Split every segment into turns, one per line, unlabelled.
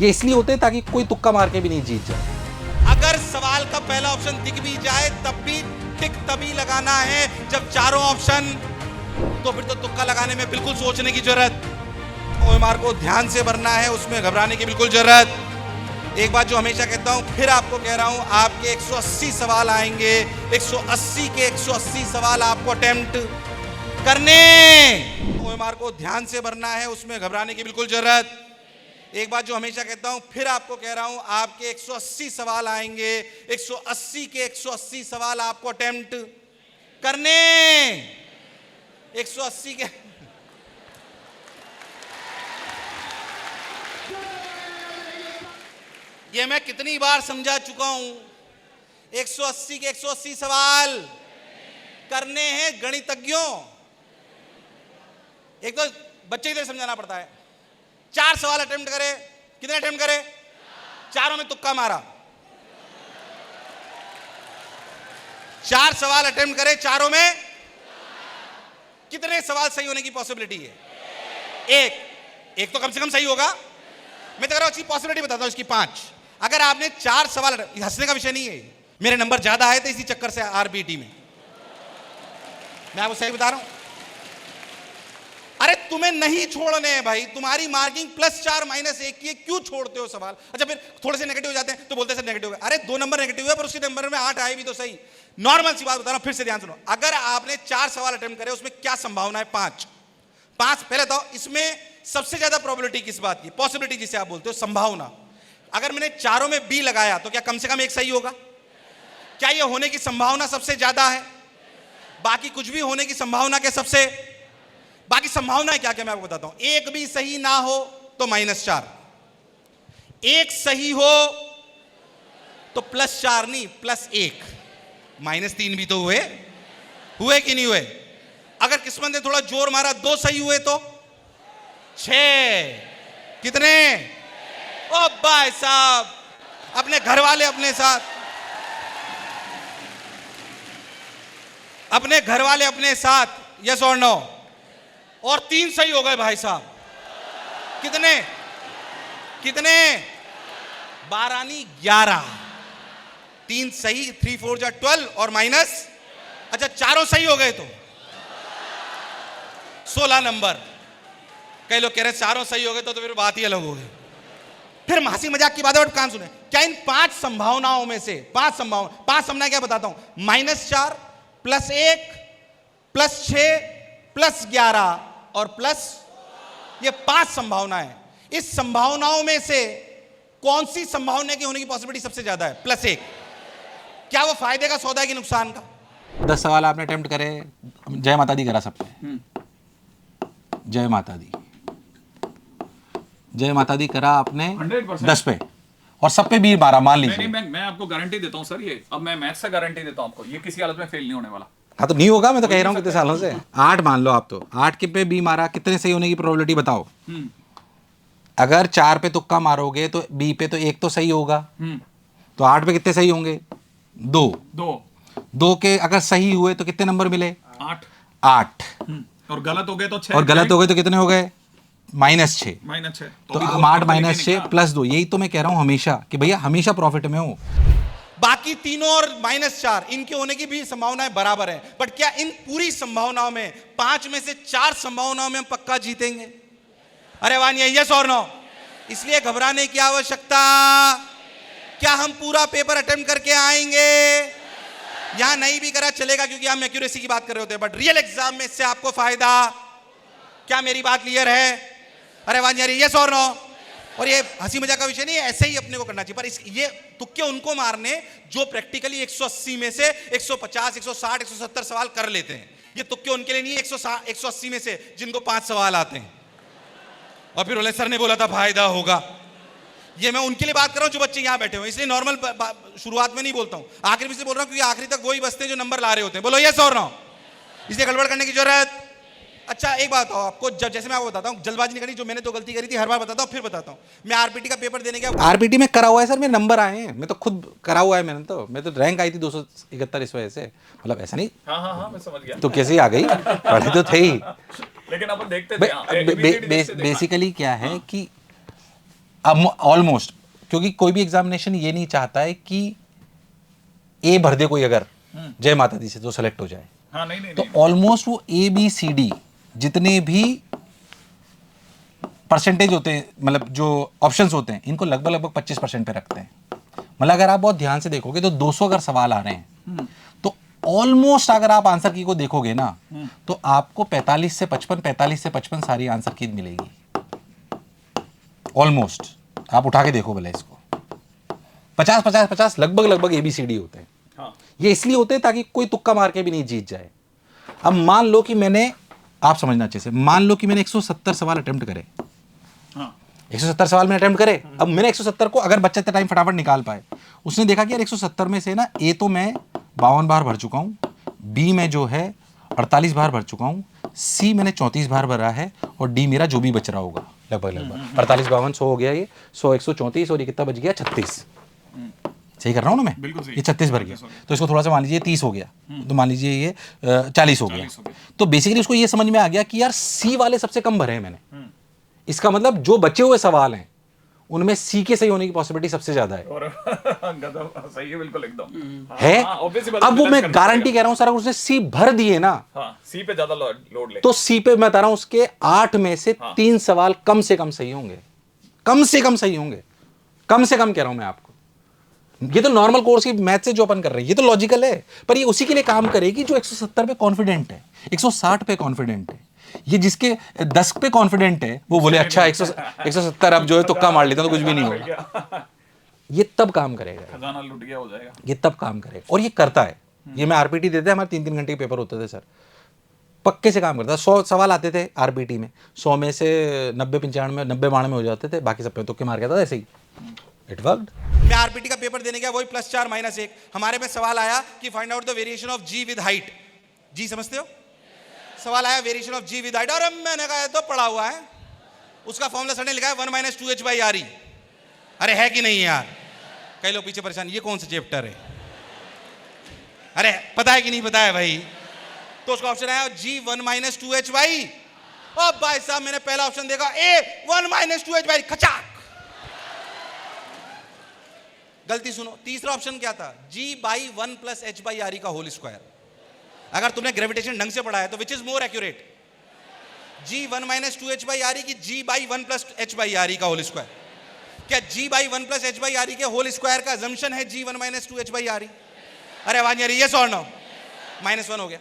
ये इसलिए होते हैं ताकि कोई तुक्का मार के भी नहीं जीत जाए।
अगर सवाल का पहला ऑप्शन दिख भी जाए तब भी टिक तभी लगाना है जब चारों ऑप्शन, तो फिर तो तुक्का लगाने में बिल्कुल सोचने की जरूरत, ओएमआर को ध्यान से भरना है, उसमें घबराने की बिल्कुल जरूरत। एक बात जो हमेशा कहता हूं, फिर आपको कह रहा हूं, आपके 180 सवाल आएंगे, 180 के 180 सवाल आपको अटेम्प्ट करने, ओएमआर को ध्यान से भरना है, उसमें घबराने की बिल्कुल जरूरत। एक बात जो हमेशा कहता हूं, फिर आपको कह रहा हूं, आपके 180 सवाल आएंगे, 180 के 180 सवाल आपको अटेम्प्ट करने, 180 के ये मैं कितनी बार समझा चुका हूं, 180 के 180 सवाल करने हैं गणितज्ञों। एक तो बच्चे की तरह समझाना पड़ता है। 4 सवाल अटेम्प्ट करे, कितने अटेम्प्ट करे? 4 में तुक्का मारा। 4 सवाल अटेम्प्ट करे, 4 में कितने सवाल सही होने की पॉसिबिलिटी है? एक तो कम से कम सही होगा। मैं तो कह रहा हूं, अच्छी पॉसिबिलिटी बताता हूं इसकी 5। अगर आपने 4 सवाल, हंसने का विषय नहीं है, मेरे नंबर ज्यादा आए थे इसी चक्कर से आरबीटी में, मैं आपको सही बता रहा हूं। अरे तुम्हें नहीं छोड़ने हैं भाई, तुम्हारी मार्किंग +4 -1 की है, क्यों छोड़ते हो सवाल? अच्छा फिर थोड़े से नेगेटिव हो जाते हैं तो बोलते हैं सर नेगेटिव है। अरे 2 नंबर नेगेटिव है पर उसके नंबर में 8 आए भी तो सही। नॉर्मल सी बात बता रहा हूं, फिर से ध्यान सुनो। अगर आपने 4 सवाल अटेम्प्ट करे, उसमें क्या संभावना है? 5 पहले बताओ, इसमें सबसे ज्यादा प्रोबेबिलिटी किस बात की? पॉसिबिलिटी जिसे आप बोलते हो, संभावना। अगर मैंने चारों में बी लगाया तो क्या कम से कम एक सही होगा? क्या यह होने की संभावना सबसे ज्यादा है? बाकी कुछ भी होने की संभावना के सबसे, बाकी संभावना है क्या क्या मैं आपको बताता हूं। एक भी सही ना हो तो -4, एक सही हो तो +4 नहीं +1, -3 भी तो हुए कि नहीं हुए? अगर किस्मत ने थोड़ा जोर मारा, 2 सही हुए तो 6, कितने? ओ भाई साहब, अपने घर वाले अपने साथ, अपने घर वाले अपने साथ, यस और नो? और 3 सही हो गए भाई साहब। कितने 12 नहीं 11, 3 सही, 3 4 जा 12 और माइनस, अच्छा चारों सही हो गए तो 16 नंबर। कई लोग कह रहे चारों सही हो गए तो फिर बात ही अलग हो गई। फिर हंसी मजाक की बात है, बट कान सुने। क्या इन 5 संभावनाओं में से 5 संभावनाएं क्या बताता हूं, -4 +1 +6 +11 और प्लस, ये 5 संभावनाएं। इस संभावनाओं में से कौन सी संभावना की होने की पॉसिबिलिटी सबसे ज्यादा है? +1। क्या वो फायदे का सौदा है कि नुकसान का?
10 सवाल आपने अटेम्प्ट करे, जय माता दी करा सबने, जय माता दी, जय माता दी करा आपने 10 पे, और सब पे बी मारा, मान लीजिए।
मैं आपको गारंटी देता हूं सर, ये अब मैं मैथ से गारंटी देता हूं आपको, ये किसी हालत में फेल नहीं होने वाला।
हाँ तो नहीं होगा, मैं तो कह रहा हूँ कितने सालों से। 8 मान लो आप, तो 8 के पे बी मारा, कितने सही होने की प्रोबेबिलिटी बताओ? अगर 4 पे तुक्का मारोगे तो बी पे तो 1 तो सही होगा, तो 8 पे कितने सही होंगे? 2 के अगर सही हुए तो कितने नंबर मिले? 8।
और गलत हो गए तो 6,
और गलत हो गए तो कितने हो गए? -6। तो हम 8 -6 +2, यही तो मैं कह रहा हूँ हमेशा कि भैया हमेशा प्रॉफिट में हो।
बाकी तीनों और -4 इनके होने की भी संभावनाएं बराबर है, बट क्या इन पूरी संभावनाओं में 5 में से 4 संभावनाओं में हम पक्का जीतेंगे? अरे वानिया, यस और नो? इसलिए घबराने की आवश्यकता। क्या हम पूरा पेपर अटेम्प्ट करके आएंगे? यहां नहीं भी करा चलेगा क्योंकि हम एक्यूरेसी की बात कर रहे होते हैं, बट रियल एग्जाम में इससे आपको फायदा। क्या मेरी बात क्लियर है? अरे वानिया, यस और नो? और ये हंसी मजाक का विषय नहीं है, ऐसे ही अपने को करना चाहिए। पर ये तुक्के उनको मारने जो प्रैक्टिकली 180 में से 150, 160, 170 सवाल कर लेते हैं। ये तुक्के उनके लिए नहीं है 180 में से जिनको 5 सवाल आते हैं और फिर बोले सर ने बोला था फायदा होगा। ये मैं उनके लिए बात कर रहा हूं जो बच्चे यहां बैठे हुए, इसलिए नॉर्मल शुरुआत में नहीं बोलता हूं, आखिर में से बोल रहा हूं क्योंकि आखिरी तक वही बचते हैं जो नंबर ला रहे होते हैं। बोलो यस और नो? इसलिए गड़बड़ करने की जरूरत। अच्छा एक बात बताओ आपको, जब जैसे मैं आपको बताता हूं, जल्दबाजी नहीं करनी, जो मैंने तो गलती करी थी हर बार बताता हूं, फिर बताता हूं। मैं आरपीटी का पेपर देने गया,
आरपीटी में करा हुआ है सर, मेरे नंबर आए हैं, मैं तो खुद करा हुआ है मैंने, तो मैं तो रैंक आई थी 271 इस वजह से, मतलब ऐसा नहीं।
हाँ मैं समझ गया।
तो कैसे आ गई, पढ़ी तो थे ही।
लेकिन अपन देखते थे
बेसिकली क्या है कि अब ऑलमोस्ट, क्योंकि कोई भी एग्जामिनेशन ये नहीं चाहता है कि ए भर दे कोई, अगर जय माता दी से तो सेलेक्ट हो जाए।
हाँ नहीं नहीं
तो ऑलमोस्ट वो A B C D जितने भी परसेंटेज होते हैं, मतलब जो ऑप्शंस होते हैं, इनको लगभग लगभग 25% पे रखते हैं। मतलब अगर आप बहुत ध्यान से देखोगे तो 200 अगर सवाल आ रहे हैं तो ऑलमोस्ट अगर आप आंसर की को देखोगे ना तो आपको 45 से 55 सारी आंसर की मिलेगी। ऑलमोस्ट आप उठा के देखो भले इसको, 50 लगभग लगभग ABCD होते हैं।
हाँ
ये इसलिए होते हैं ताकि कोई तुक्का मार के भी नहीं जीत जाए। अब मान लो कि मैंने, आप समझना अच्छे से, मान लो कि मैंने 170 सवाल अटेम्प्ट करे,
हाँ
170 सवाल मैंने अटेम्प्ट करे। अब मैंने 170 को, अगर बच्चा इतना टाइम फटाफट निकाल पाए, उसने देखा कि यार 170 में से ना ए तो मैं 52 बार भर चुका हूँ, बी में जो है 48 बार भर चुका हूँ, सी मैंने 34 बार भरा है, और डी मेरा जो भी बच रहा होगा लगभग लगभग 48 52 100 हो गया, ये 100 134 और ये कितना बच गया 36। सही कर रहा हूँ ना मैं?
बिल्कुल सही।
ये 36 भर गया, तो इसको थोड़ा सा मान लीजिए 30 हो गया, तो मान लीजिए ये 40 हो गया। तो बेसिकली उसको ये समझ में आ गया कि यार सी वाले सबसे कम भरे हैं मैंने, इसका मतलब जो बचे हुए सवाल हैं उनमें सी के सही होने की पॉसिबिलिटी सबसे ज्यादा है।
और गधा सही है बिल्कुल एकदम।
है?
हाँ, obvious सी बात
अब वो
है,
मैं
करना
गारंटी
पड़ेगा।
कह रहा हूं सर, अगर उसने सी भर दिए ना,
हाँ सी पे ज्यादा लोड ले
तो सी पे मैं बता रहा हूं उसके 8 में से 3 सवाल कम से कम सही होंगे, कम से कम सही होंगे, कम से कम कह रहा हूं मैं आपको। ये तो नॉर्मल कोर्स की मैथ से जो अपन कर रहे हैं ये तो लॉजिकल है, पर ये उसी के लिए काम करेगी जो 170 पे कॉन्फिडेंट है, 160 पे कॉन्फिडेंट है। ये जिसके 10 पे कॉन्फिडेंट है वो बोले अच्छा 170 अब जो है तुक्का मार लेता हूं तो कुछ भी नहीं होगा। ये तब काम करेगा,
खजाना लुट गया हो जाएगा।
ये तब काम करेगा, और ये करता है। ये मैं आरपीटी देते, हमारे 3-3 घंटे के पेपर होते थे सर, पक्के से काम करता है। 100 सवाल आते थे आरपीटी में, 100 में से 90-95 90-92 हो जाते थे, बाकी सब पे तुक्के मार गया था ऐसे ही। It worked.
मैं आरपीटी का पेपर देने गया, वही +4 -1 हमारे में सवाल आया कि find out the variation of g with height. G समझते हो? सवाल आया variation of g with height, और मैंने कहा तो पढ़ा हुआ है, उसका फॉर्मूला सर ने लिखा है 1 - 2h/re। अरे है कि नहीं यार? कई लोग पीछे परेशान, ये कौन सा चैप्टर है? अरे पता है कि नहीं पता है भाई? तो उसका ऑप्शन आया जी 1 - 2h/। अब भाई साहब मैंने पहला ऑप्शन देखा ए 1 - 2h/, खचाक। गलती सुनो, तीसरा ऑप्शन क्या था? g/1 + h/re का होल स्क्वायर। अगर तुमने ग्रेविटेशन ढंग से पढ़ा है तो which is more accurate, g 1 - 2h/re की g/1 + h/re का होल स्क्वायर? क्या g/1 + h/re के होल स्क्वायर का अजम्पशन है g 1 - 2h/re? अरे आवाज आ रही है? यस और नो? -1 हो गया।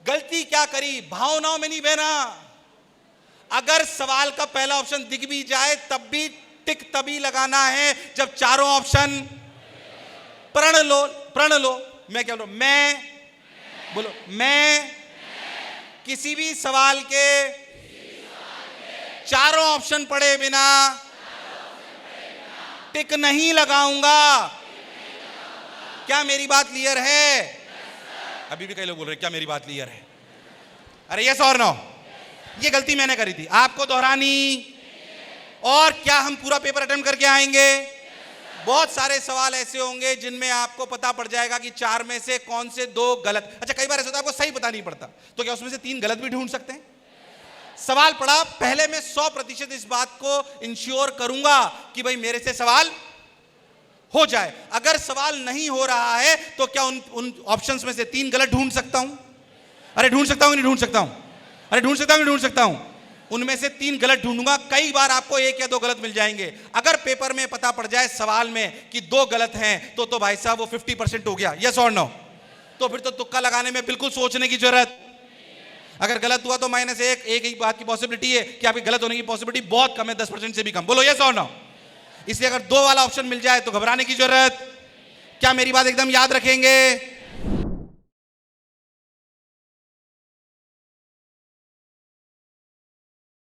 गलती क्या करी? भावनाओं में नहीं बहना। अगर सवाल का पहला ऑप्शन दिख भी जाए तब भी टिक तभी लगाना है जब चारों ऑप्शन प्रण लो। मैं क्या बोल रहा हूं? मैं बोलो, मैं किसी भी सवाल के चारों ऑप्शन पढ़े बिना टिक नहीं लगाऊंगा। क्या मेरी बात क्लियर है? अभी भी कई लोग बोल रहे क्या मेरी बात क्लियर है? अरे यस और नो? ये गलती मैंने करी थी, आपको दोहरानी। और क्या हम पूरा पेपर अटेम्प्ट करके आएंगे? बहुत सारे सवाल ऐसे होंगे जिनमें आपको पता पड़ जाएगा कि 4 में से कौन से 2 गलत। अच्छा कई बार ऐसा होता है आपको सही पता नहीं पड़ता, तो क्या उसमें से 3 गलत भी ढूंढ सकते हैं? सवाल पढ़ा, पहले मैं 100% इस बात को इंश्योर करूंगा कि भाई मेरे से सवाल हो जाए। अगर सवाल नहीं हो रहा है तो क्या उन ऑप्शंस में से 3 गलत ढूंढ सकता हूं? अरे ढूंढ सकता हूं नहीं ढूंढ सकता हूं? अरे ढूंढ सकता हूं नहीं ढूंढ सकता हूं? उनमें से 3 गलत ढूंढूंगा। कई बार आपको 1 या 2 गलत मिल जाएंगे। अगर पेपर में पता पड़ जाए सवाल में कि 2 गलत हैं तो भाई साहब वो 50% हो गया। यस और नो? तो फिर तो तुक्का लगाने में बिल्कुल सोचने की जरूरत। अगर गलत हुआ तो -1, एक ही बात की पॉसिबिलिटी है कि आपके गलत होने की पॉसिबिलिटी बहुत कम है, 10% से भी कम। बोलो यस और नो? इसलिए अगर 2 वाला ऑप्शन मिल जाए तो घबराने की जरूरत। क्या मेरी बात एकदम याद रखेंगे?